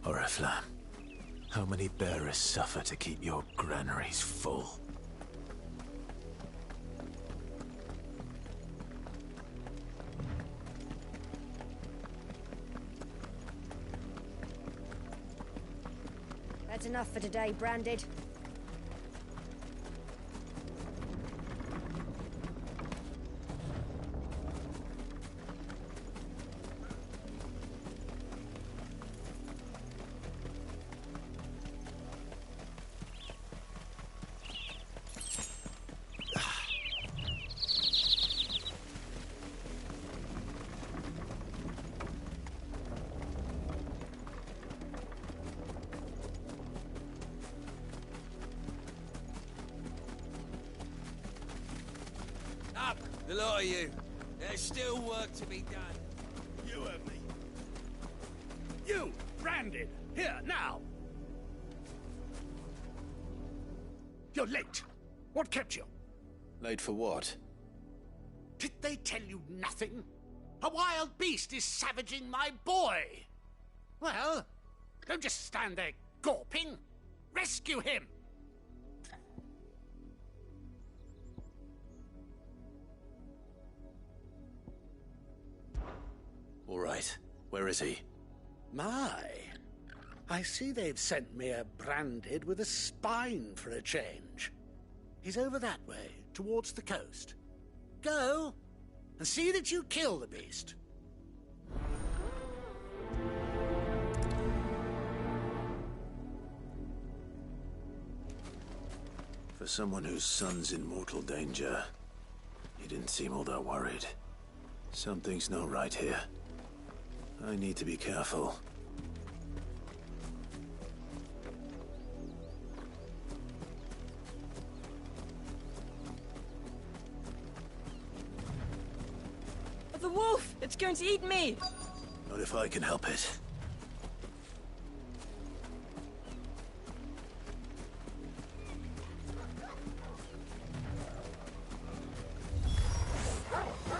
Oriflamme, how many bearers suffer to keep your granaries full? That's enough for today, Branded. Up, the lot of you. There's still work to be done. You and me. You, Branded, here, now. You're late. What kept you? Late for what? Did they tell you nothing? A wild beast is savaging my boy. Well, don't just stand there gawping. Rescue him. All right. Where is he? My, I see they've sent me a Branded with a spine for a change. He's over that way, towards the coast. Go, and see that you kill the beast. For someone whose son's in mortal danger, he didn't seem all that worried. Something's not right here. I need to be careful. The wolf! It's going to eat me! Not if I can help it.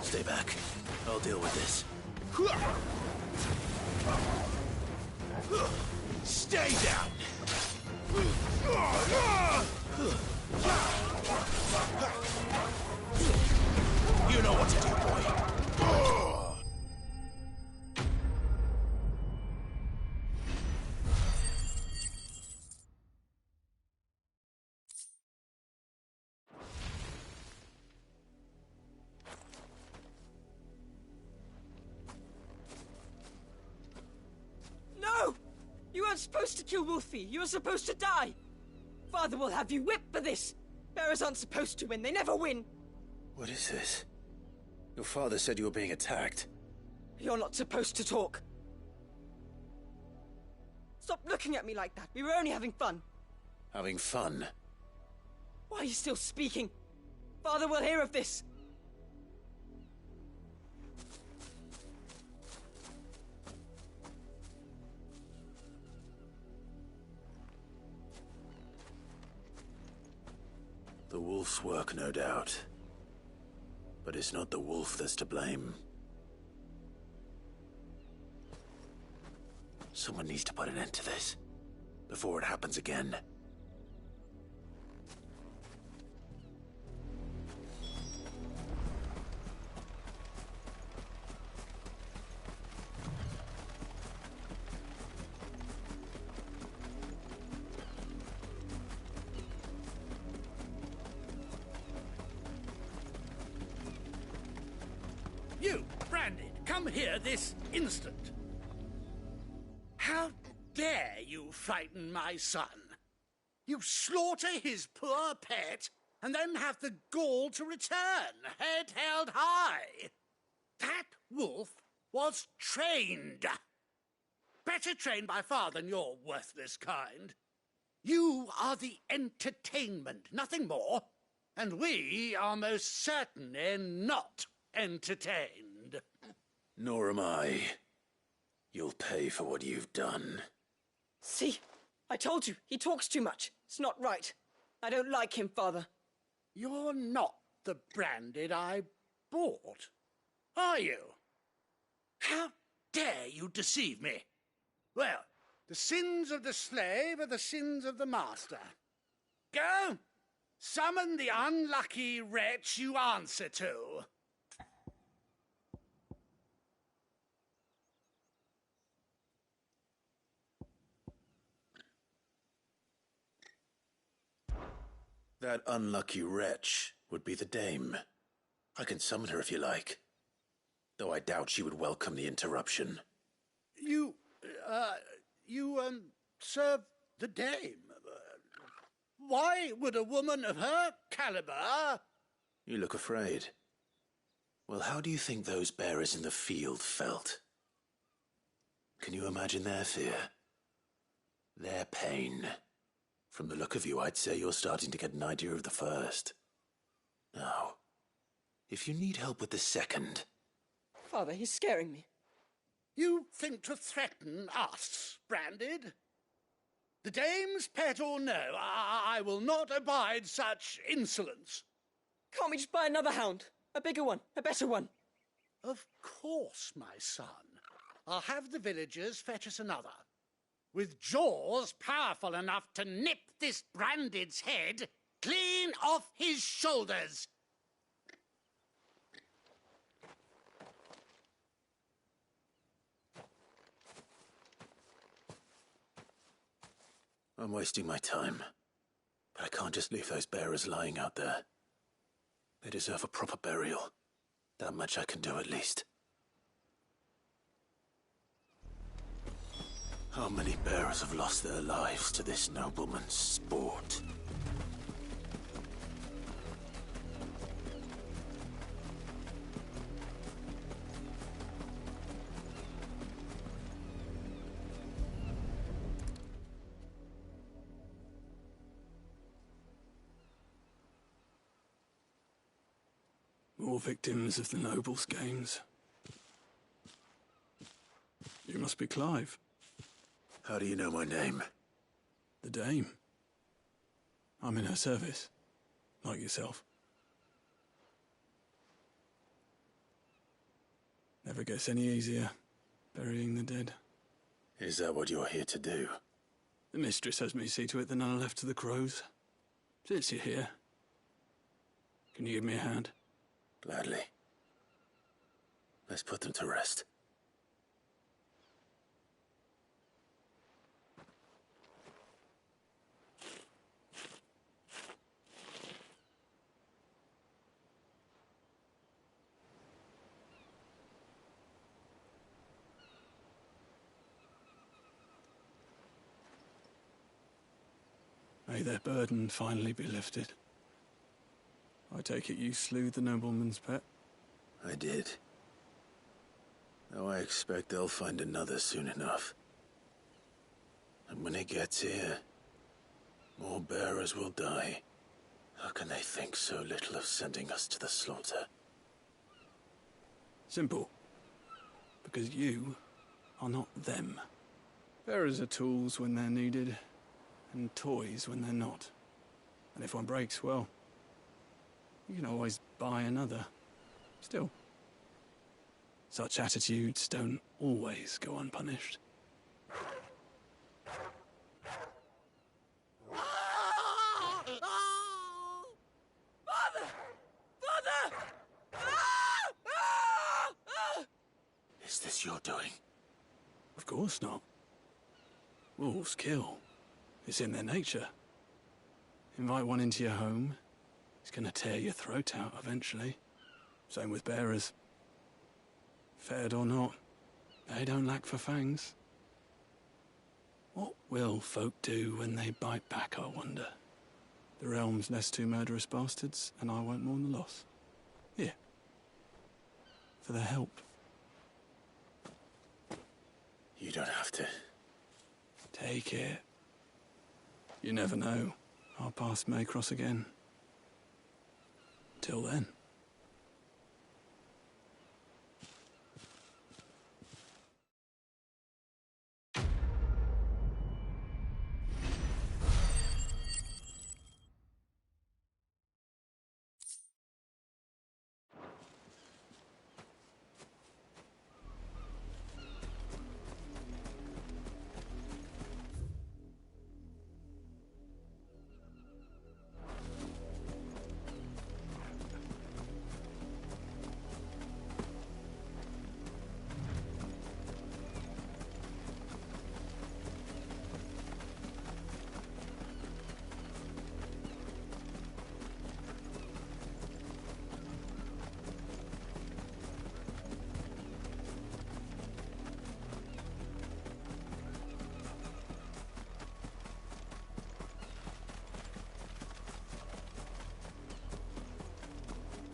Stay back. I'll deal with this. Stay down! You know what to do, boy. No! You weren't supposed to kill Wolfie. You were supposed to die. Father will have you whipped for this. Bearers aren't supposed to win. They never win. What is this? Your father said you were being attacked. You're not supposed to talk. Stop looking at me like that. We were only having fun. Having fun? Why are you still speaking? Father will hear of this. The wolf's work, no doubt. But it's not the wolf that's to blame. Someone needs to put an end to this, before it happens again. You, Branded, come here this instant. How dare you frighten my son? You slaughter his poor pet, and then have the gall to return, head held high. That wolf was trained. Better trained by far than your worthless kind. You are the entertainment, nothing more. And we are most certainly not entertained. Nor am I. You'll pay for what you've done. See? I told you. He talks too much. It's not right. I don't like him, Father. You're not the Branded I bought, are you? How dare you deceive me? Well, The sins of the slave are the sins of the master. Go! Summon the unlucky wretch you answer to. That unlucky wretch would be the dame. I can summon her if you like. Though I doubt she would welcome the interruption. You serve the dame. Why would a woman of her caliber... You look afraid. Well, how do you think those bearers in the field felt? Can you imagine their fear? Their pain? From the look of you, I'd say you're starting to get an idea of the first. Now, if you need help with the second... Father, he's scaring me. You think to threaten us, Branded? The dame's pet or no, I will not abide such insolence. Can't we just buy another hound? A bigger one, a better one. Of course, my son. I'll have the villagers fetch us another. With jaws powerful enough to nip this Branded's head clean off his shoulders. I'm wasting my time. But I can't just leave those bearers lying out there. They deserve a proper burial. That much I can do at least. How many bearers have lost their lives to this nobleman's sport? More victims of the nobles' games. You must be Clive. How do you know my name? The Dame. I'm in her service, like yourself. Never gets any easier, burying the dead. Is that what you're here to do? The mistress has me see to it that none are left to the crows. Since you're here, can you give me a hand? Gladly. Let's put them to rest. May their burden finally be lifted. I take it you slew the nobleman's pet? I did. Now I expect they'll find another soon enough. And when it gets here, more bearers will die. How can they think so little of sending us to the slaughter? Simple. Because you are not them. Bearers are tools when they're needed, and toys when they're not. And if one breaks, well, you can always buy another. Still, such attitudes don't always go unpunished. Father! Father! Is this your doing? Of course not. Wolves kill. It's in their nature. Invite one into your home, he's gonna tear your throat out eventually. Same with bearers. Fed or not, they don't lack for fangs. What will folk do when they bite back, I wonder? The realm's less two murderous bastards, and I won't mourn the loss. Here. For their help. You don't have to. Take it. You never know. Our paths may cross again. Till then.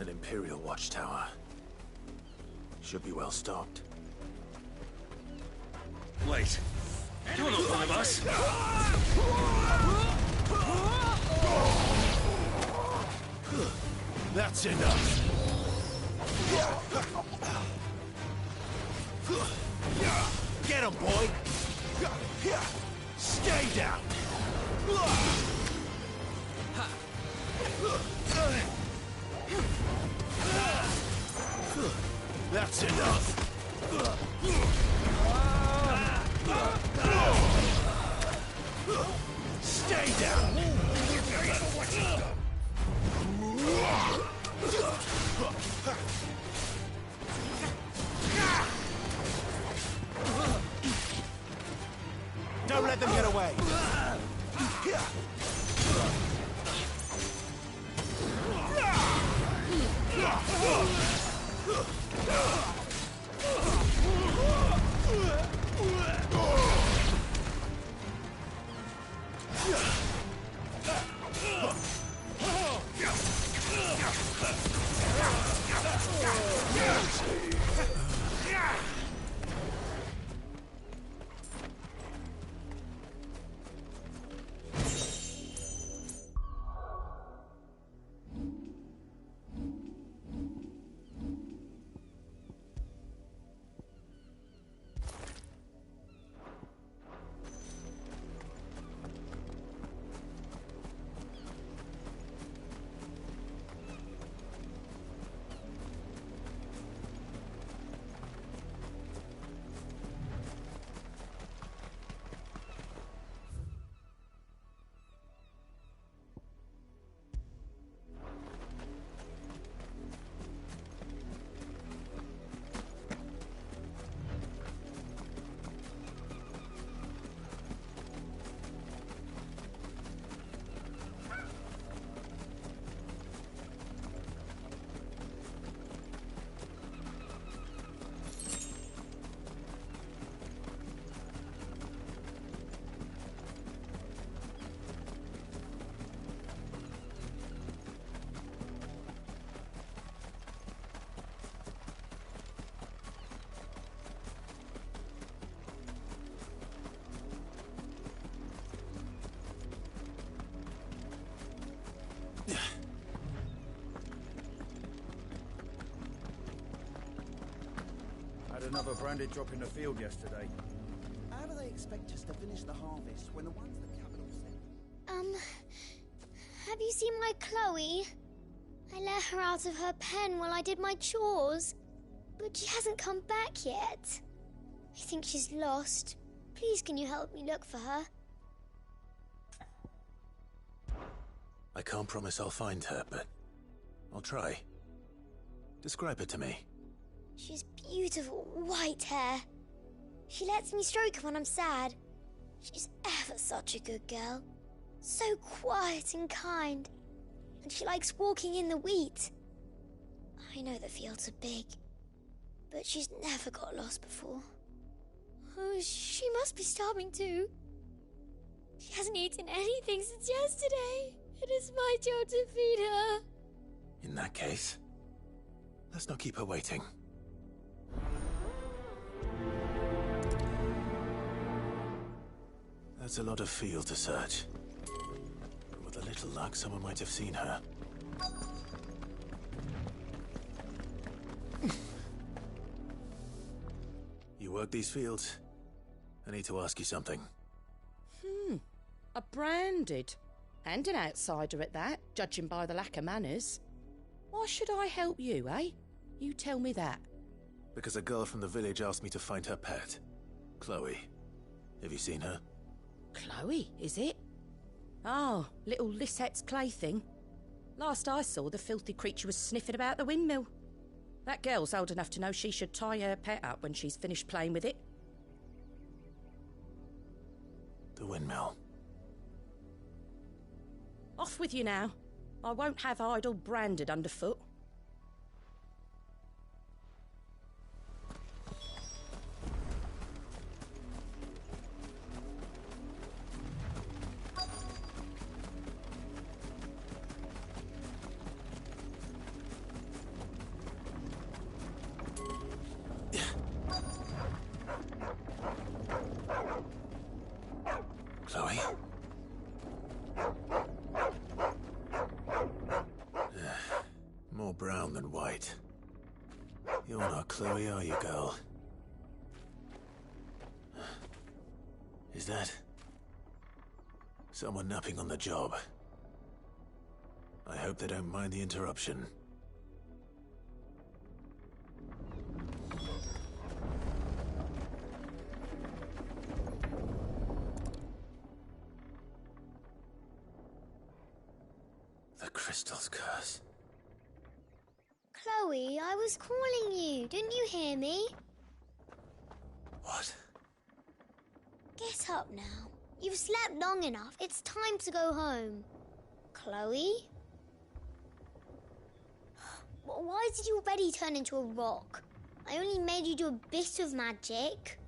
An Imperial watchtower. Should be well stocked. Wait. You're not one of us. That's enough. Get him, boy! Stay down! That's enough! Stay down! Don't let them get away! Had another branded drop in the field yesterday. How do they expect us to finish the harvest when the ones the capital sent? Have you seen my Chloe? I let her out of her pen while I did my chores, but she hasn't come back yet. I think she's lost. Please, can you help me look for her? I can't promise I'll find her, but I'll try. Describe her to me. She's beautiful white hair. She lets me stroke her when I'm sad. She's ever such a good girl. So quiet and kind. And she likes walking in the wheat. I know the fields are big, but she's never got lost before. Oh, she must be starving too. She hasn't eaten anything since yesterday. It is my job to feed her. In that case, let's not keep her waiting. That's a lot of field to search. But with a little luck, someone might have seen her. You work these fields? I need to ask you something. A branded. And an outsider at that, judging by the lack of manners. Why should I help you, eh? You tell me that. Because a girl from the village asked me to find her pet. Chloe. Have you seen her? Chloe, is it? Oh, little Lisette's plaything. Last I saw, the filthy creature was sniffing about the windmill. That girl's old enough to know she should tie her pet up when she's finished playing with it. The windmill. Off with you now. I won't have idle branded underfoot. Chloe are you, girl? Is that someone napping on the job? I hope they don't mind the interruption. The Crystal's curse. Chloe, I was calling you. Didn't you hear me? What? Get up now. You've slept long enough. It's time to go home. Chloe? Why did you already turn into a rock? I only made you do a bit of magic.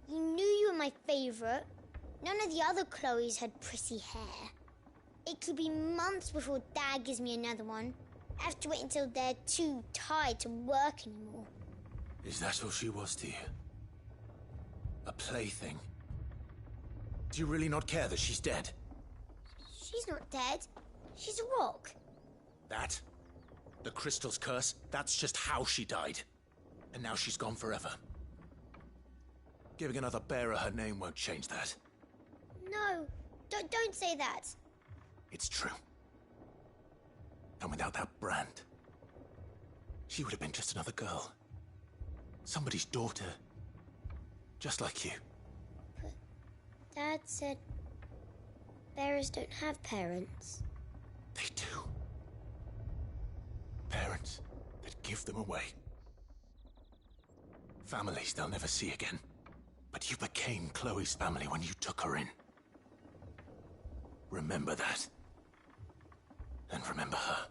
You knew you were my favourite. None of the other Chloes had pretty hair. It could be months before Dad gives me another one. I have to wait until they're too tired to work anymore. Is that all she was to you? A plaything? Do you really not care that she's dead? She's not dead. She's a rock. That? The Crystal's curse? That's just how she died. And now she's gone forever. Giving another bearer her name won't change that. No, don't say that. It's true. And without that brand, she would have been just another girl. Somebody's daughter. Just like you. But Dad said bearers don't have parents. They do. Parents that give them away. Families they'll never see again. But you became Chloe's family when you took her in. Remember that. And remember her.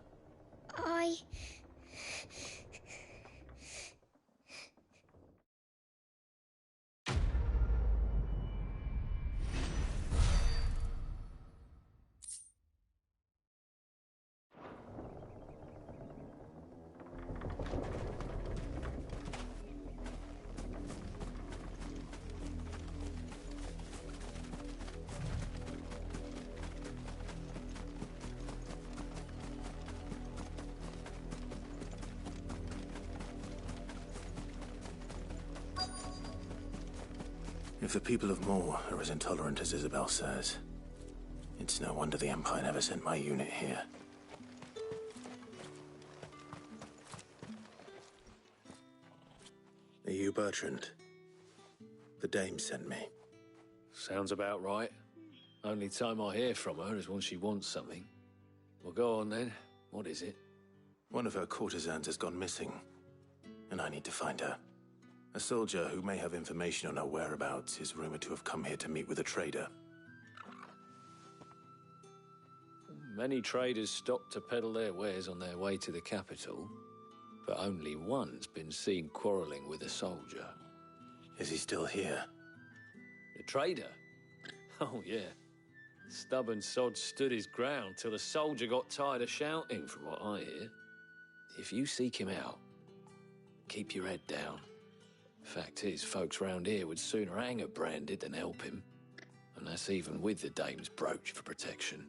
If the people of Moor are as intolerant as Isabel says, it's no wonder the Empire never sent my unit here. Are you Bertrand? The Dame sent me. Sounds about right. Only time I hear from her is when she wants something. Well, go on then. What is it? One of her courtesans has gone missing, and I need to find her. A soldier who may have information on her whereabouts is rumored to have come here to meet with a trader. Many traders stop to peddle their wares on their way to the capital, but only one's been seen quarrelling with a soldier. Is he still here? The trader? Oh, yeah. Stubborn sod stood his ground till the soldier got tired of shouting, from what I hear. If you seek him out, keep your head down. Fact is, folks round here would sooner hang a branded than help him. And that's even with the Dame's brooch for protection.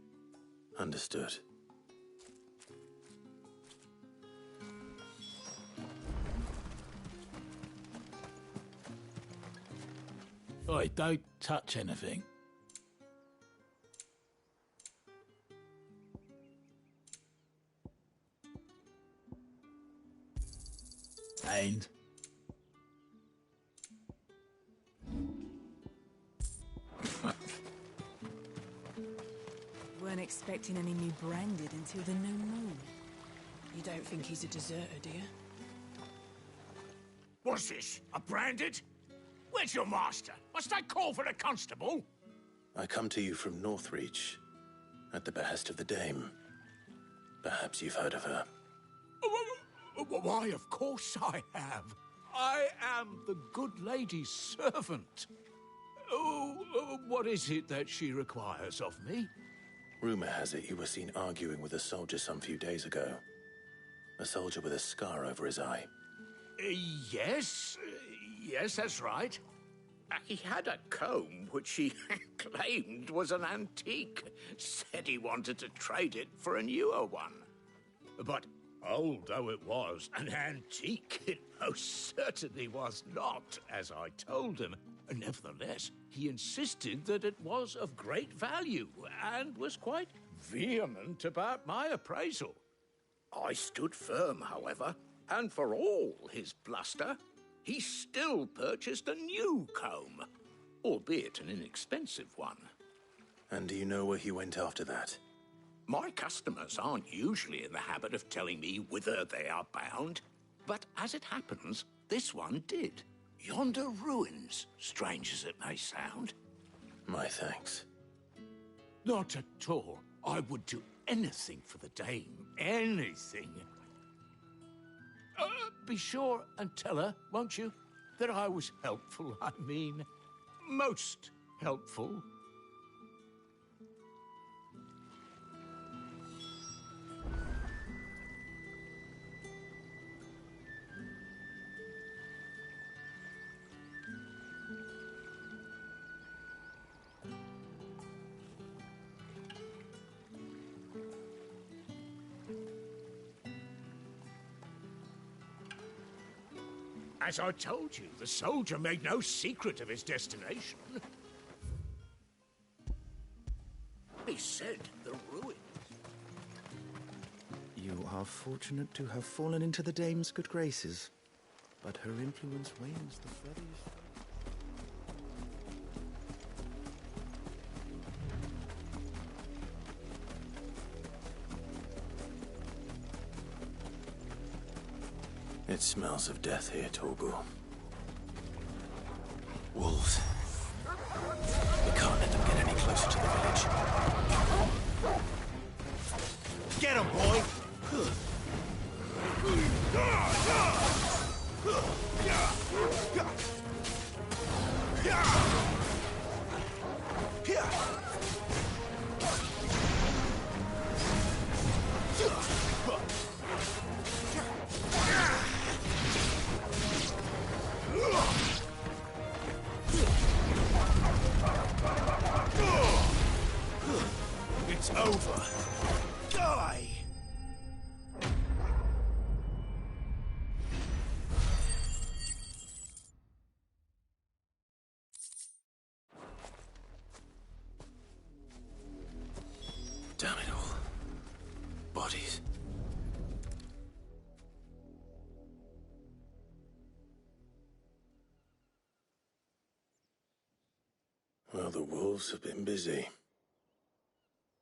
Understood. Oi, don't touch anything. And Weren't expecting any new branded until the new moon. You don't think he's a deserter, do you? What's this? A branded? Where's your master? Must I call for a constable? I come to you from Northreach, at the behest of the Dame. Perhaps you've heard of her. Why, of course I have. I am the good lady's servant. What is it that she requires of me? Rumor has it you were seen arguing with a soldier some few days ago. A soldier with a scar over his eye. Yes, that's right. He had a comb which he claimed was an antique. Said he wanted to trade it for a newer one. But Old though it was, an antique it most certainly was not, as I told him. Nevertheless, he insisted that it was of great value, and was quite vehement about my appraisal. I stood firm, however, and for all his bluster, he still purchased a new comb, albeit an inexpensive one. And do you know where he went after that? My customers aren't usually in the habit of telling me whither they are bound, but as it happens, this one did. Yonder ruins, strange as it may sound. My thanks. Not at all. I would do anything for the dame. Anything. Be sure and tell her, won't you, that I was helpful, I mean, most helpful. As I told you, the soldier made no secret of his destination. He said the ruins. You are fortunate to have fallen into the dame's good graces, but her influence wanes the further you stray. It smells of death here, Torgal. Wolves. We can't let them get any closer to the village. Get him, boy! It's over. Die! Damn it all. Bodies. Well, the wolves have been busy.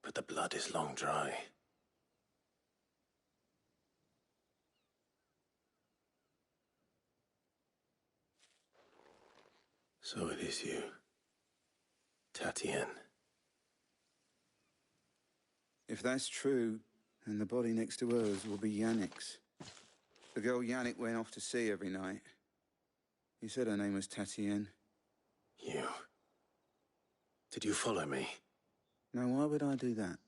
But the blood is long dry. So it is you, Tatien. If that's true, then the body next to hers will be Yannick's. The girl Yannick went off to sea every night. He said her name was Tatien. You. Did you follow me? Now, why would I do that?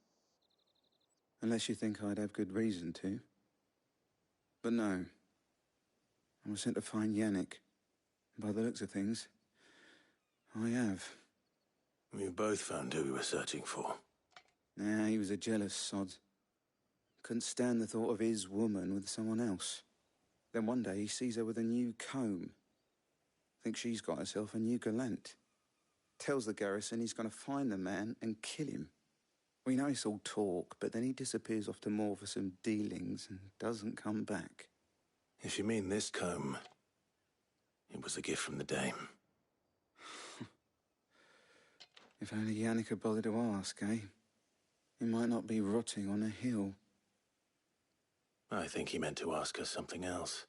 Unless you think I'd have good reason to. But no. I was sent to find Yannick. By the looks of things, I have. We both found who we were searching for. Nah, he was a jealous sod. Couldn't stand the thought of his woman with someone else. Then one day he sees her with a new comb. Thinks she's got herself a new gallant. Tells the garrison he's going to find the man and kill him. We know it's all talk, but then he disappears off to Moor for some dealings and doesn't come back. If you mean this comb, it was a gift from the dame. If only Yannick had bothered to ask, eh? He might not be rotting on a hill. I think he meant to ask her something else.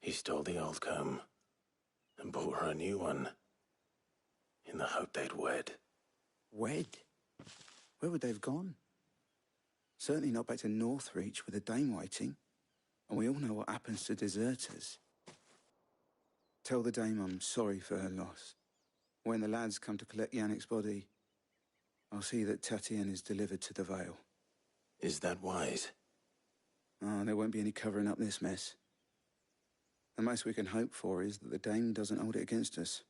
He stole the old comb and bought her a new one in the hope they'd wed. Wed? Where would they have gone? Certainly not back to Northreach with the dame waiting. And we all know what happens to deserters. Tell the dame I'm sorry for her loss. When the lads come to collect Yannick's body, I'll see that Tatien is delivered to the Vale. Is that wise? Oh, there won't be any covering up this mess. The most we can hope for is that the dame doesn't hold it against us.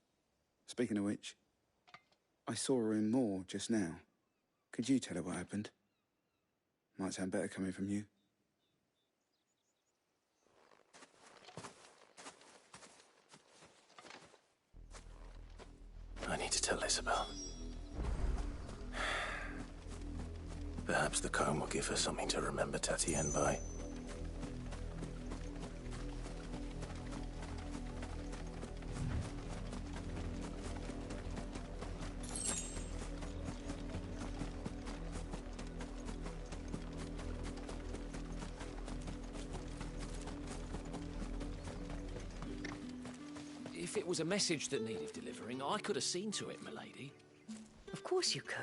Speaking of which, I saw her in Moor just now. Could you tell her what happened? Might sound better coming from you. Isabel. Perhaps the comb will give her something to remember Tatienne by. If it was a message that needed delivering, I could have seen to it, milady. Of course you could,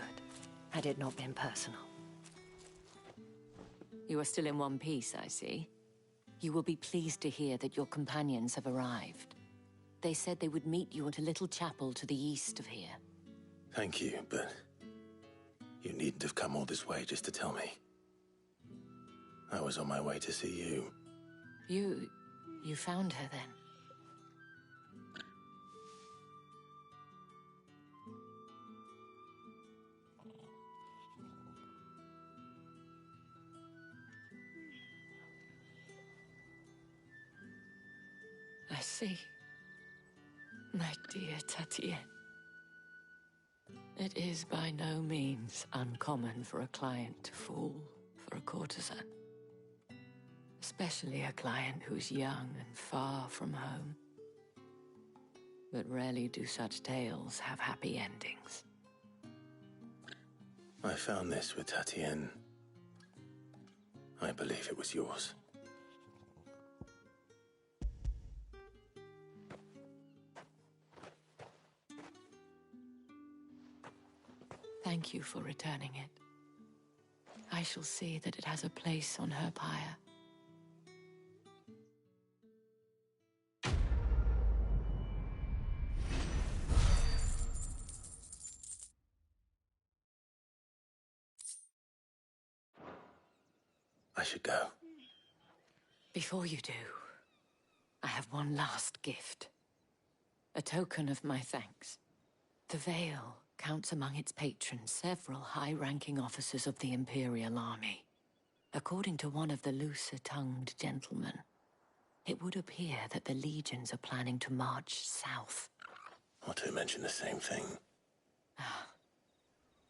had it not been personal. You are still in one piece, I see. You will be pleased to hear that your companions have arrived. They said they would meet you at a little chapel to the east of here. Thank you, but you needn't have come all this way just to tell me. I was on my way to see you. You found her then? I see. My dear Tatienne. It is by no means uncommon for a client to fall for a courtesan. Especially a client who's young and far from home. But rarely do such tales have happy endings. I found this with Tatienne. I believe it was yours. Thank you for returning it. I shall see that it has a place on her pyre. I should go. Before you do, I have one last gift. A token of my thanks. The Vale counts among its patrons several high-ranking officers of the Imperial Army. According to one of the looser-tongued gentlemen, it would appear that the legions are planning to march south. Or to mention the same thing.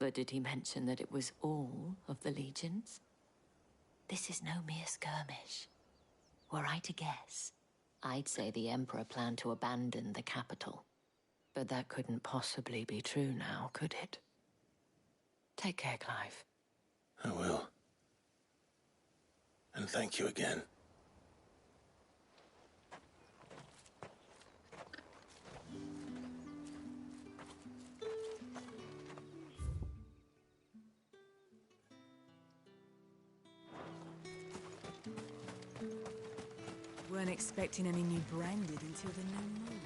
But did he mention that it was all of the legions? This is no mere skirmish. Were I to guess, I'd say the Emperor planned to abandon the capital. But that couldn't possibly be true now, could it? Take care, Clive. I will. And thank you again. Weren't expecting any new branded until the new moon.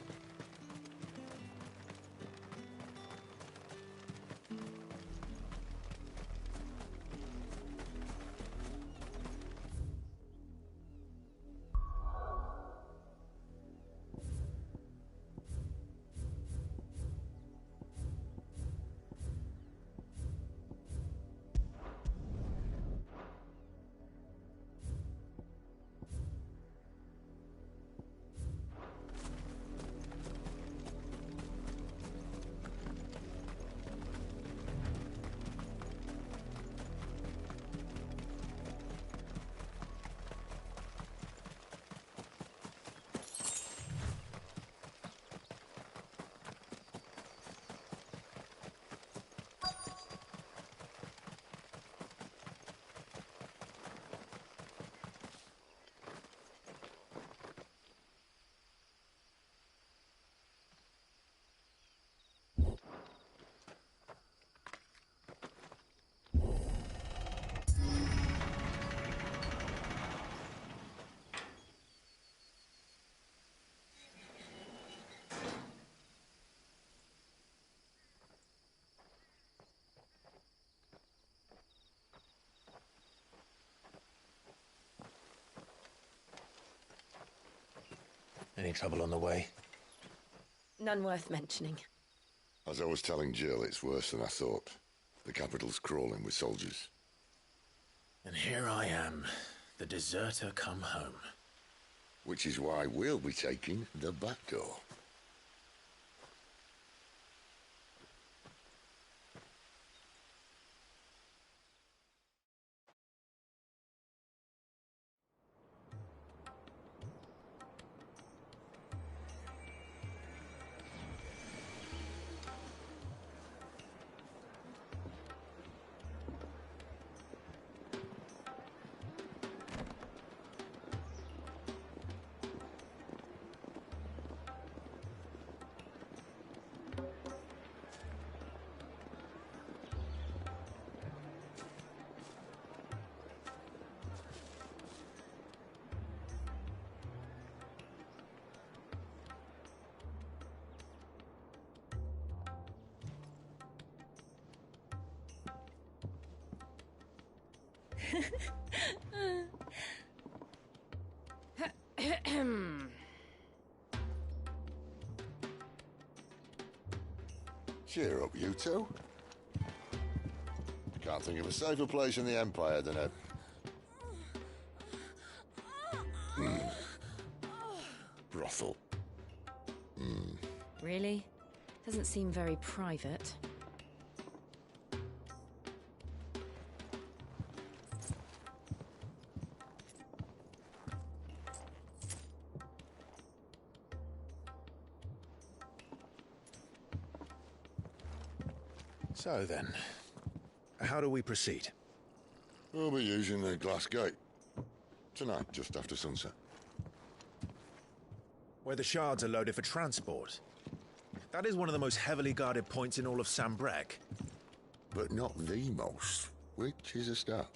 Any trouble on the way? None worth mentioning. As I was telling Jill, it's worse than I thought. The capital's crawling with soldiers. And here I am, the deserter come home. Which is why we'll be taking the back door. Cheer up, you two. Can't think of a safer place in the Empire than a... brothel. Really? Doesn't seem very private. So then, how do we proceed? We'll be using the glass gate. Tonight, just after sunset. Where the shards are loaded for transport. That is one of the most heavily guarded points in all of Sambrec. But not the most, which is a start.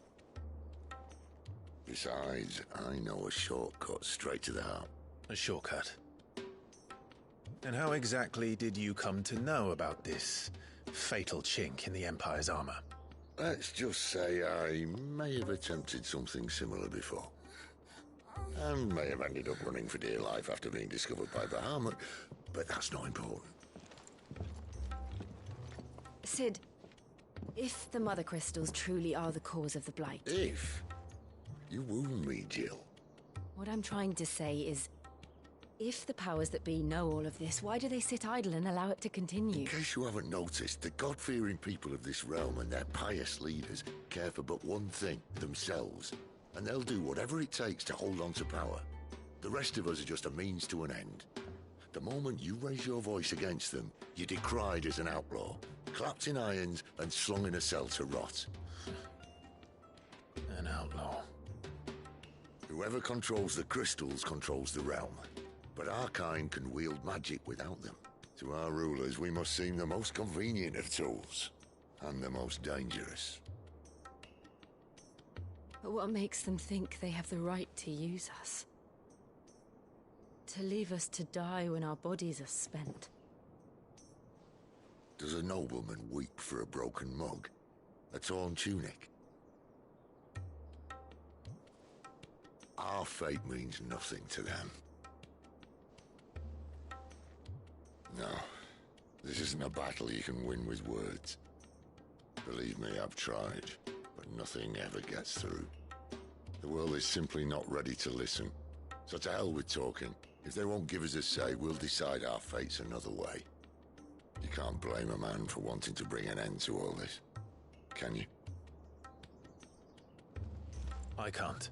Besides, I know a shortcut straight to the heart. A shortcut? And how exactly did you come to know about this fatal chink in the Empire's armor? Let's just say I may have attempted something similar before. And may have ended up running for dear life after being discovered by Bahamut, but that's not important. Sid, if the Mother Crystals truly are the cause of the Blight... If? You wound me, Jill. What I'm trying to say is, if the powers that be know all of this, why do they sit idle and allow it to continue? In case you haven't noticed, the God-fearing people of this realm and their pious leaders care for but one thing, themselves. And they'll do whatever it takes to hold on to power. The rest of us are just a means to an end. The moment you raise your voice against them, you're decried as an outlaw, clapped in irons and slung in a cell to rot. An outlaw. Whoever controls the crystals controls the realm. But our kind can wield magic without them. To our rulers, we must seem the most convenient of tools. And the most dangerous. But what makes them think they have the right to use us? To leave us to die when our bodies are spent? Does a nobleman weep for a broken mug? A torn tunic? Our fate means nothing to them. No, this isn't a battle you can win with words. Believe me, I've tried, but nothing ever gets through. The world is simply not ready to listen. So to hell with talking. If they won't give us a say, we'll decide our fates another way. You can't blame a man for wanting to bring an end to all this, can you? I can't.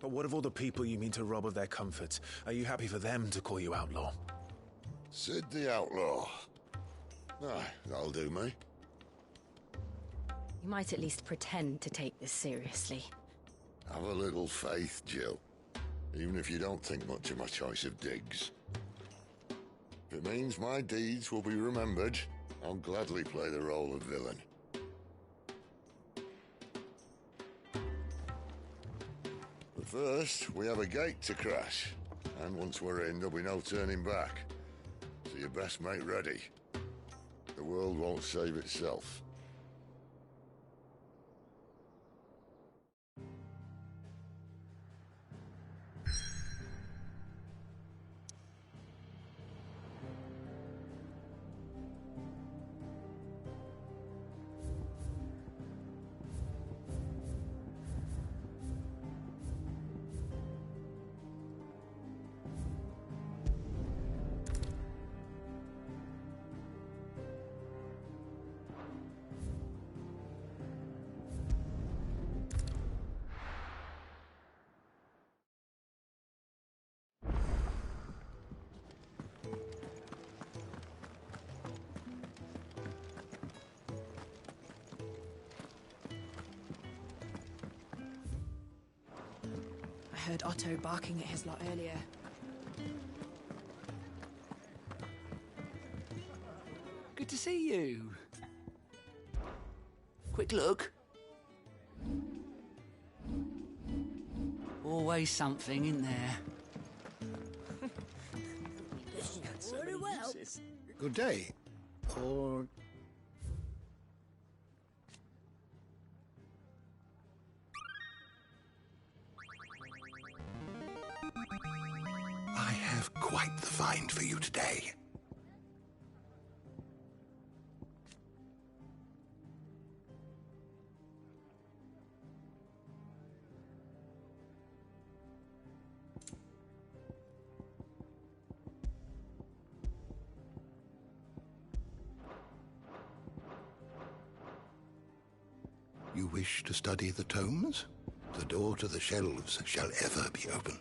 But what of all the people you mean to rob of their comforts? Are you happy for them to call you outlaw? Sid the Outlaw. Aye, that'll do me. You might at least pretend to take this seriously. Have a little faith, Jill. Even if you don't think much of my choice of digs. If it means my deeds will be remembered, I'll gladly play the role of villain. But first, we have a gate to crash. And once we're in, there'll be no turning back. So you best make ready. The world won't save itself. I heard Otto barking at his lot earlier. Good to see you. Quick look. Always something in there. Very well. Good day. Or... I have quite the find for you today. You wish to study the tomes? The door to the shelves shall ever be open.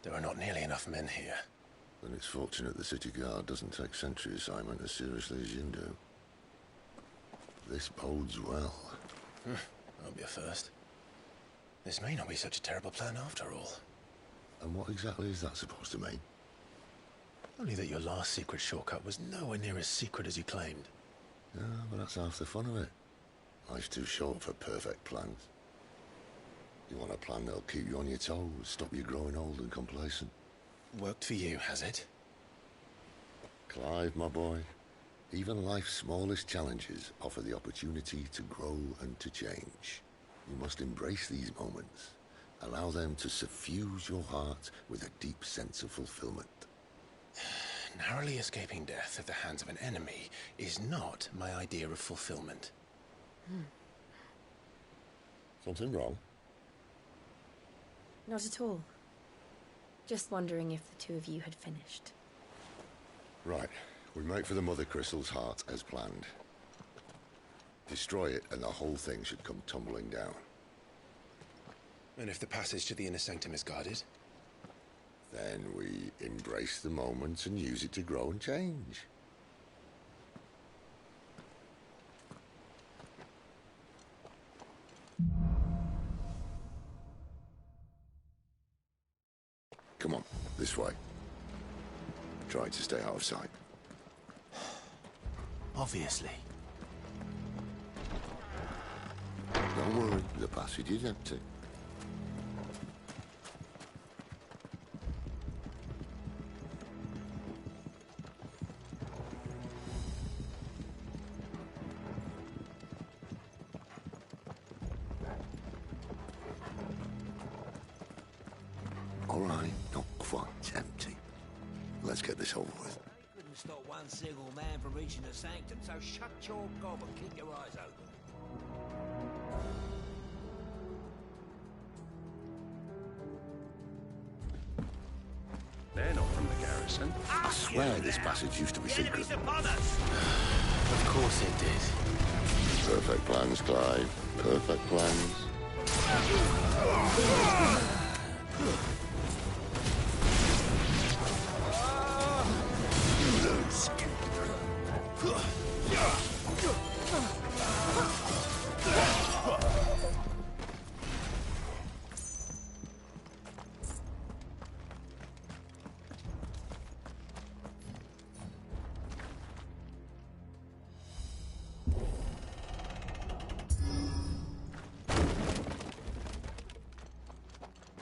There are not nearly enough men here. Then it's fortunate the city guard doesn't take sentry assignment as seriously as you do. This bodes well. Won't be a first. This may not be such a terrible plan after all. And what exactly is that supposed to mean? Only that your last secret shortcut was nowhere near as secret as you claimed. Yeah, but that's half the fun of it. Life's too short for perfect plans. You want a plan that'll keep you on your toes, stop you growing old and complacent. Worked for you, has it? Clive, my boy, even life's smallest challenges offer the opportunity to grow and to change. You must embrace these moments. Allow them to suffuse your heart with a deep sense of fulfillment. Narrowly escaping death at the hands of an enemy is not my idea of fulfillment. Something wrong? Not at all. Just wondering if the two of you had finished. Right. We make for the Mother Crystal's heart as planned. Destroy it and the whole thing should come tumbling down. And if the passage to the inner sanctum is guarded? Then we embrace the moment and use it to grow and change. Come on, this way. Try to stay out of sight. Obviously. Don't worry, the passage is empty. All right, not quite empty. Let's get this over with. They couldn't stop one single man from reaching the sanctum, so shut your gob and keep your eyes open. They're not from the garrison. I swear this passage used to be secret. Of course it did. Perfect plans, Clive. Perfect plans.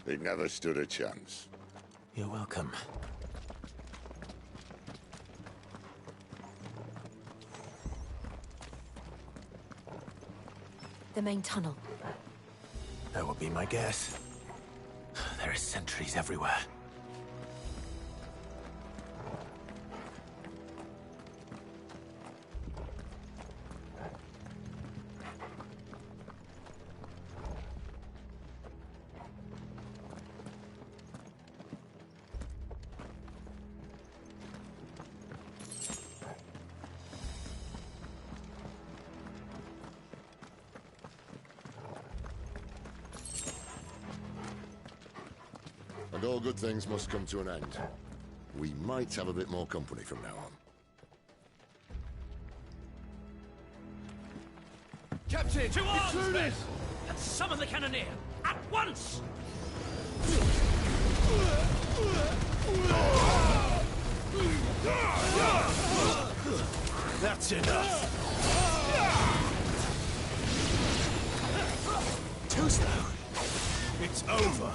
He never stood a chance. You're welcome. The main tunnel. That would be my guess. There are sentries everywhere. And all good things must come to an end. We might have a bit more company from now on. Captain! To arms, men! And summon the cannoneer! At once! That's enough! Too slow! It's over!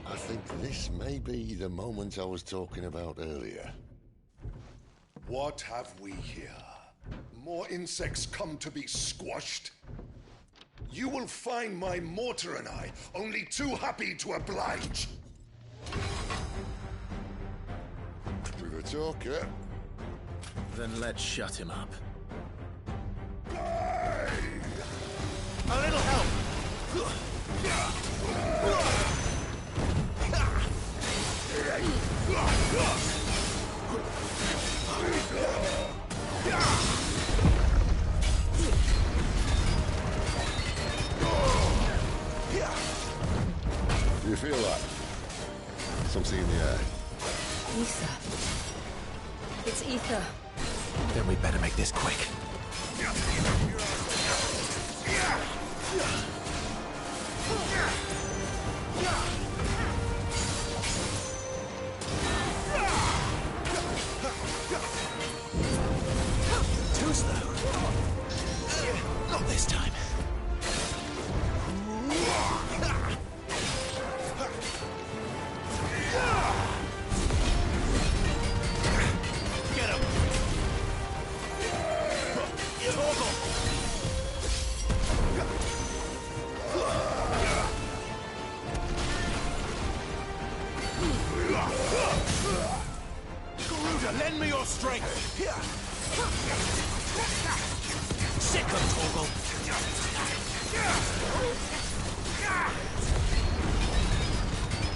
I think this may be the moment I was talking about earlier. What have we here? More insects come to be squashed? You will find my mortar and I only too happy to oblige. With a talker. Then let's shut him up. Die! A little help! Do you feel that? Something in the air. Ether. It's ether. Then we better make this quick. Too slow. Not this time. Get him! Torgal! Garuda, lend me your strength! Sick of Torgal!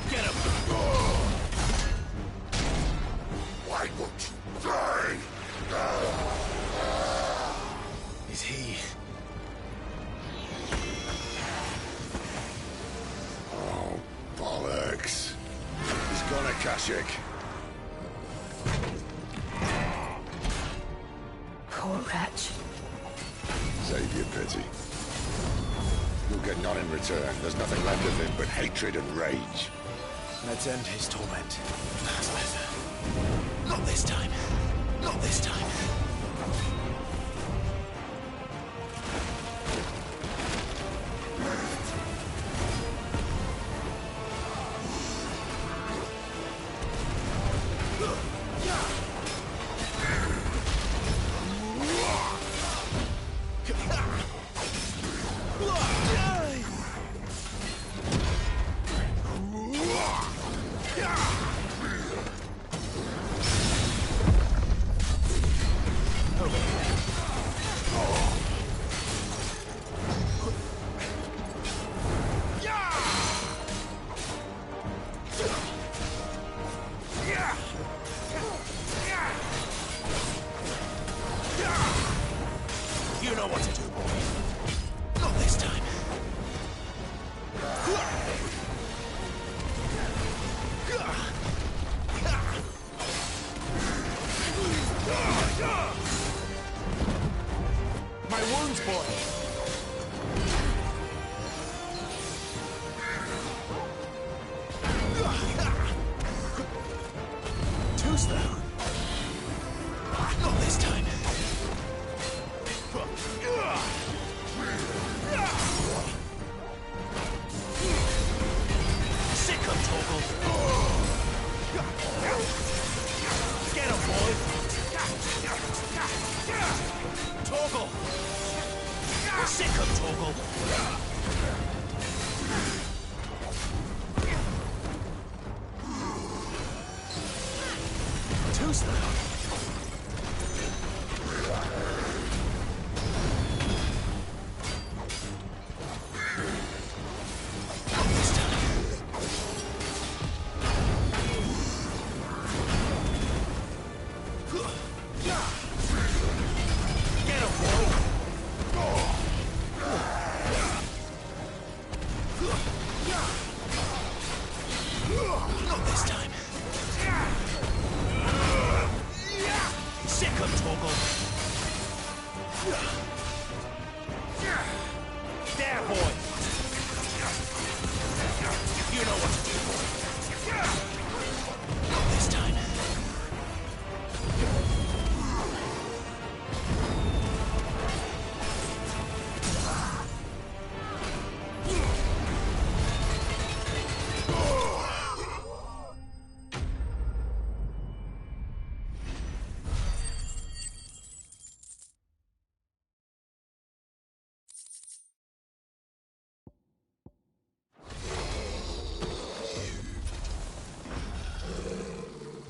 Get him! Why won't you die? Is he... Oh, bollocks. He's gone, Akashic. Poor wretch. Save your pity. You'll get none in return. There's nothing left of him but hatred and rage. Let's end his torment. Not this time. Not this time. know what to do, boy. Not this time. My wounds, boy. Too slow. Not this time. Sick of Torgal. Get him, boy. Torgal. Sick of Torgal. Too slow. Not this time. Sick of Torgal. There, boy. You know what to do, boy. Not this time.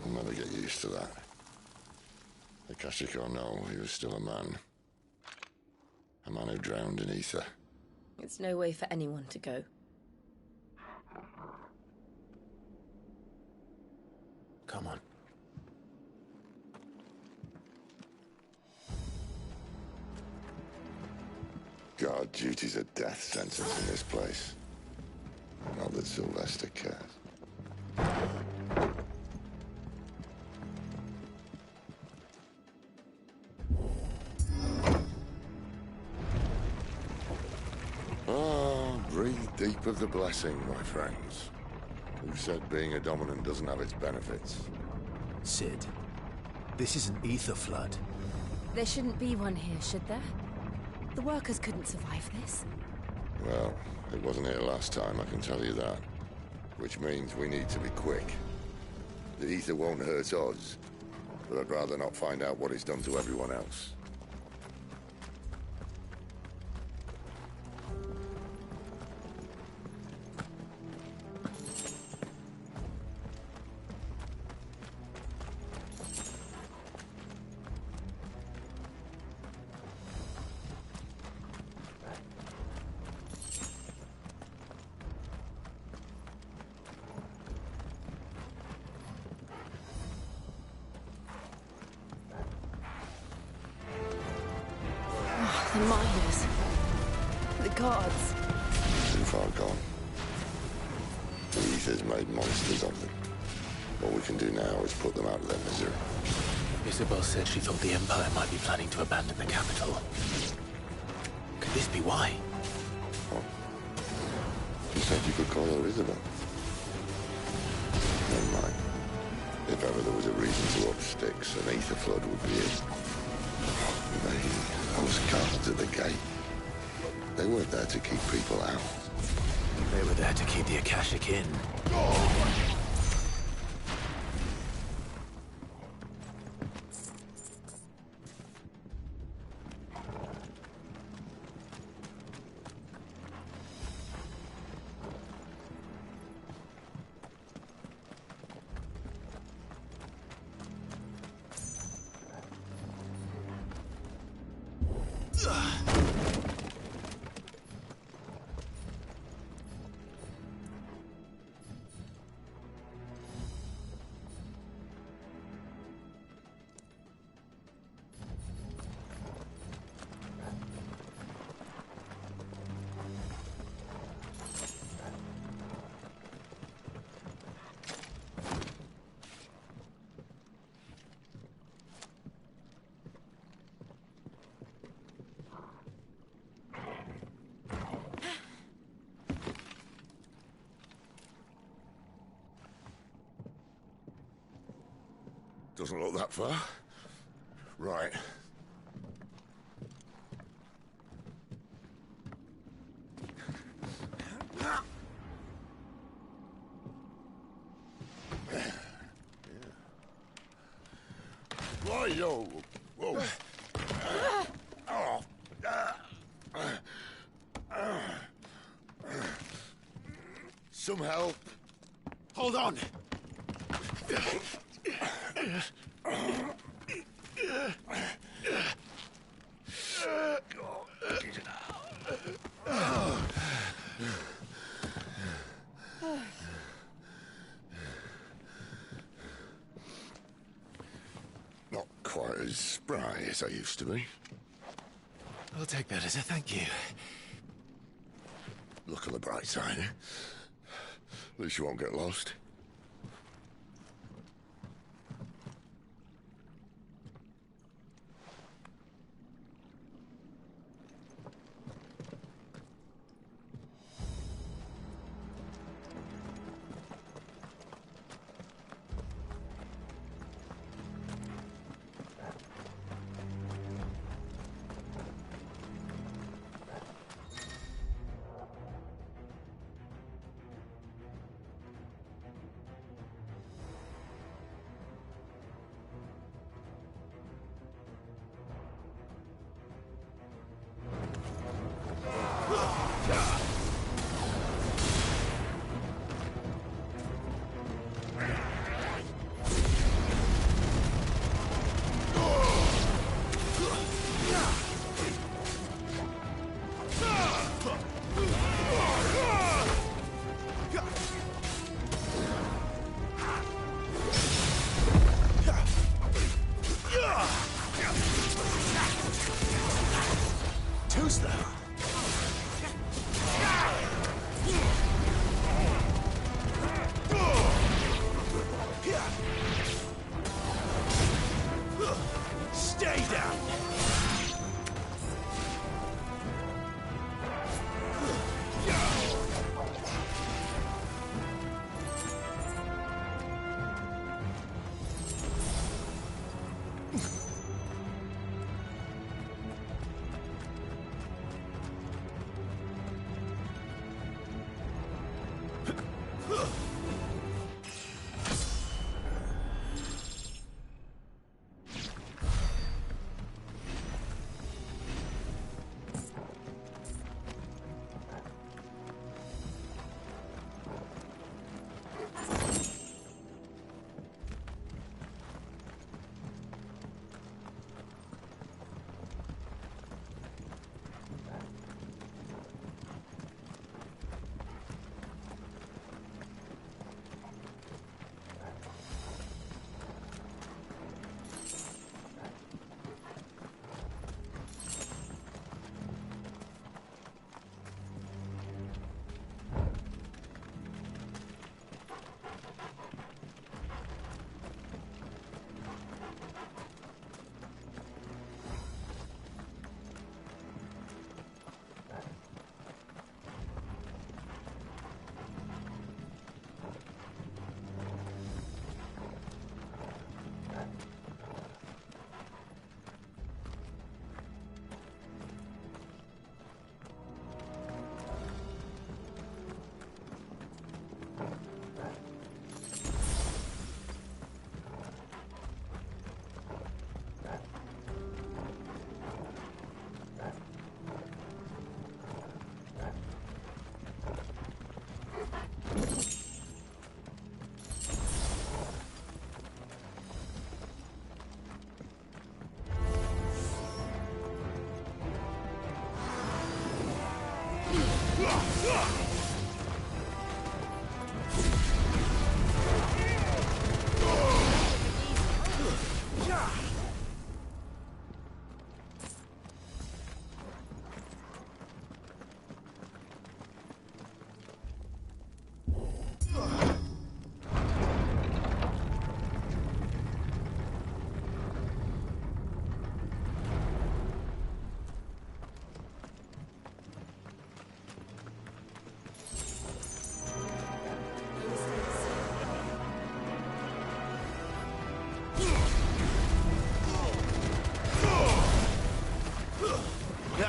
I'll never get used to that. Akashic or no, he was still a man. A man who drowned in ether. It's no way for anyone to go. Come on. God, duty's a death sentence in this place. Not that Sylvester cares. Breathe deep of the blessing, my friends. Who said being a dominant doesn't have its benefits? Sid, this is an ether flood. There shouldn't be one here, should there? The workers couldn't survive this. Well, it wasn't here last time, I can tell you that. Which means we need to be quick. The ether won't hurt us, but I'd rather not find out what it's done to everyone else. The miners. The guards. Too far gone. The ether's made monsters of them. All we can do now is put them out of their misery. Isabel said she thought the Empire might be planning to abandon the capital. Could this be why? Oh. She said you could call her Isabel. Never mind. If ever there was a reason to up sticks, an ether flood would be it. Those guards at the gate. They weren't there to keep people out. They were there to keep the Akashic in. Doesn't look that far. Right. Why-yo! Whoa! Some help. Hold on! Not quite as spry as I used to be. I'll take that as a thank you. Look on the bright side, eh? At least you won't get lost. Too slow. Stay down.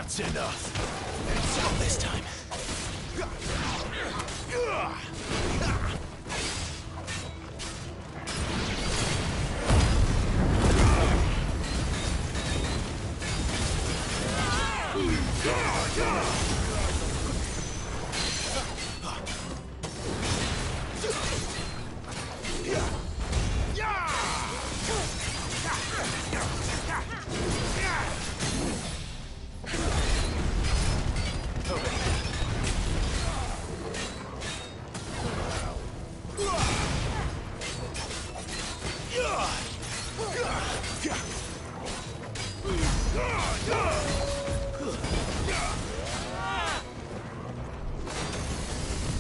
That's enough. Not this time.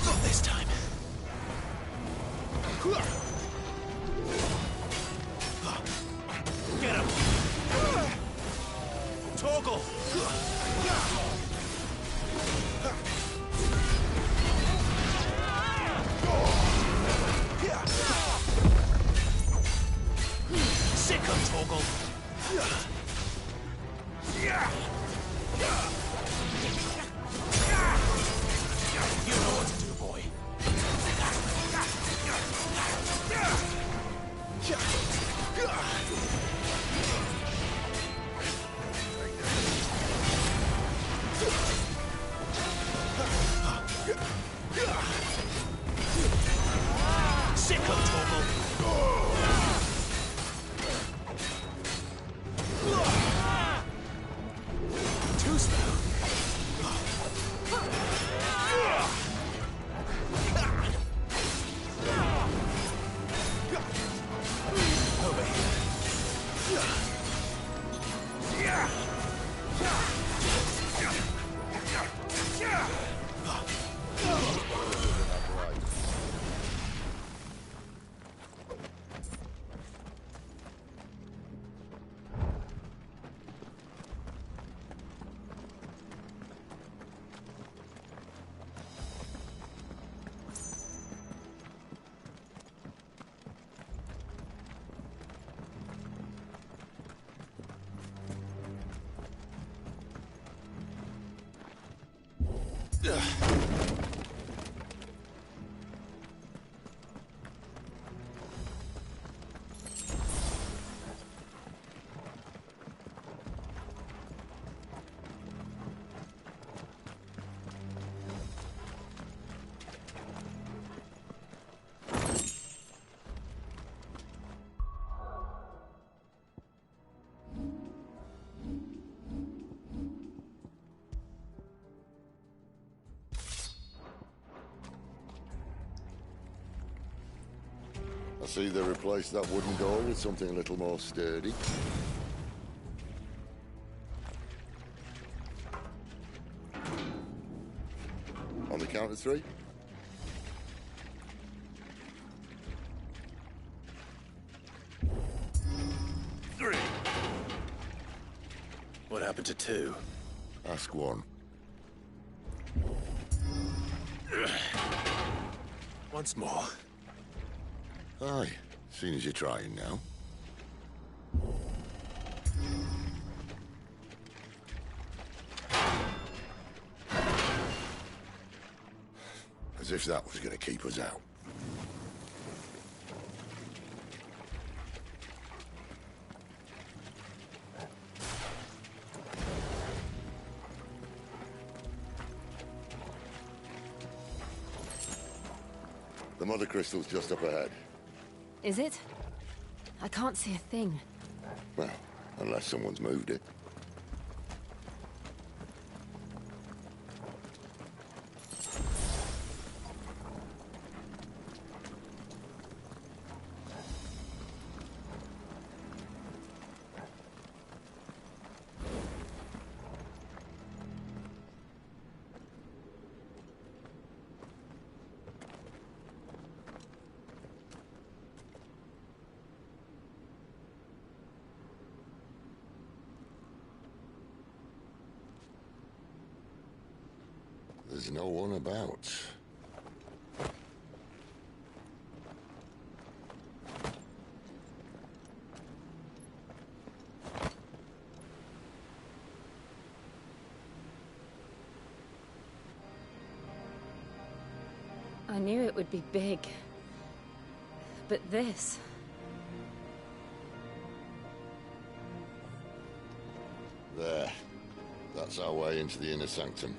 Not this time. Get him! Torgal! Sick of Torgal! You know what to do, boy. Sick of Torgal! Too slow. Over I see they replaced that wooden door with something a little more sturdy. On the count of three. Three. What happened to two? Ask one. Once more. Aye, seeing as you're trying now. As if that was going to keep us out. The mother crystal's just up ahead. Is it? I can't see a thing. Well, unless someone's moved it. There's no one about. I knew it would be big. But this... There. That's our way into the inner sanctum.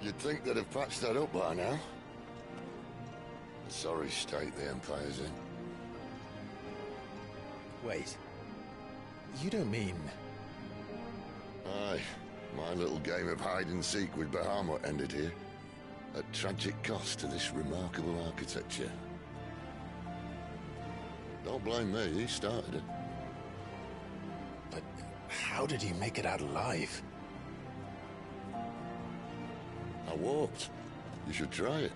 You'd think they'd have patched that up by now. A sorry state the Empire's in. Wait. You don't mean... Aye. My little game of hide-and-seek with Bahamut ended here. At tragic cost to this remarkable architecture. Don't blame me, he started it. But how did he make it out alive? I walked. You should try it.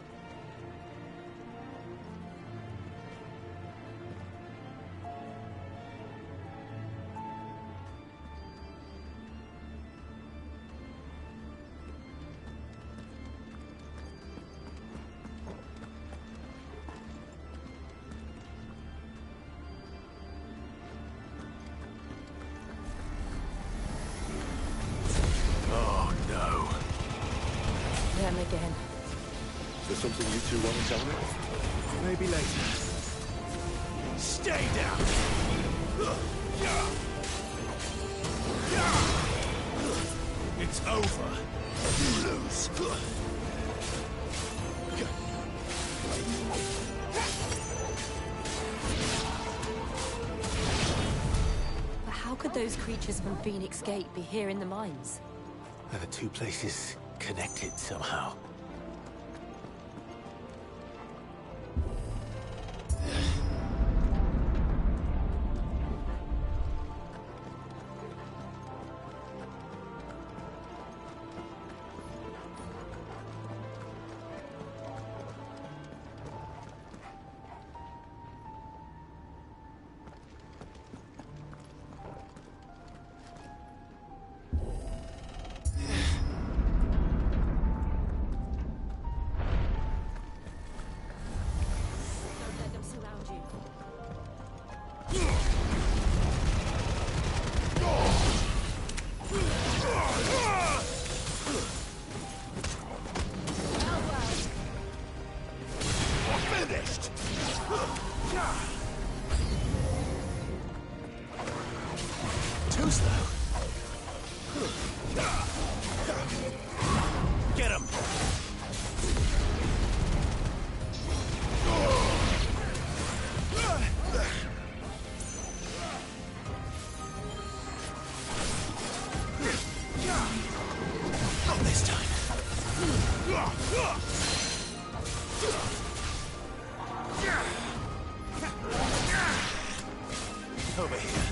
Oh, no. Them again. Is there something you two want to tell me? Maybe later. Stay down! It's over. You lose. But how could those creatures from Phoenix Gate be here in the mines? Are the two places connected somehow? Don't let them surround you. Finished! Too slow. Get him! Not this time. Over here.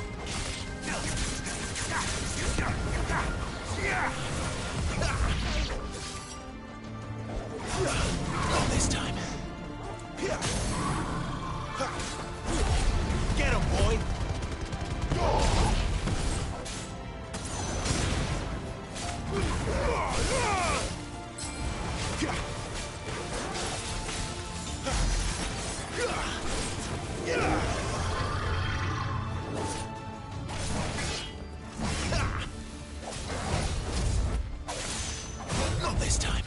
Not this time. Get him, boy! Not this time.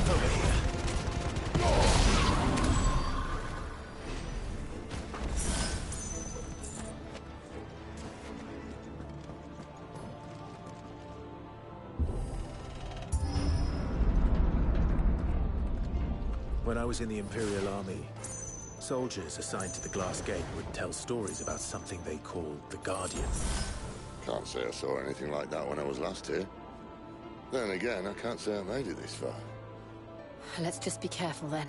Over here. When I was in the Imperial Army, soldiers assigned to the Glass Gate would tell stories about something they called the Guardian. Can't say I saw anything like that when I was last here. Then again, I can't say I made it this far. Let's just be careful then.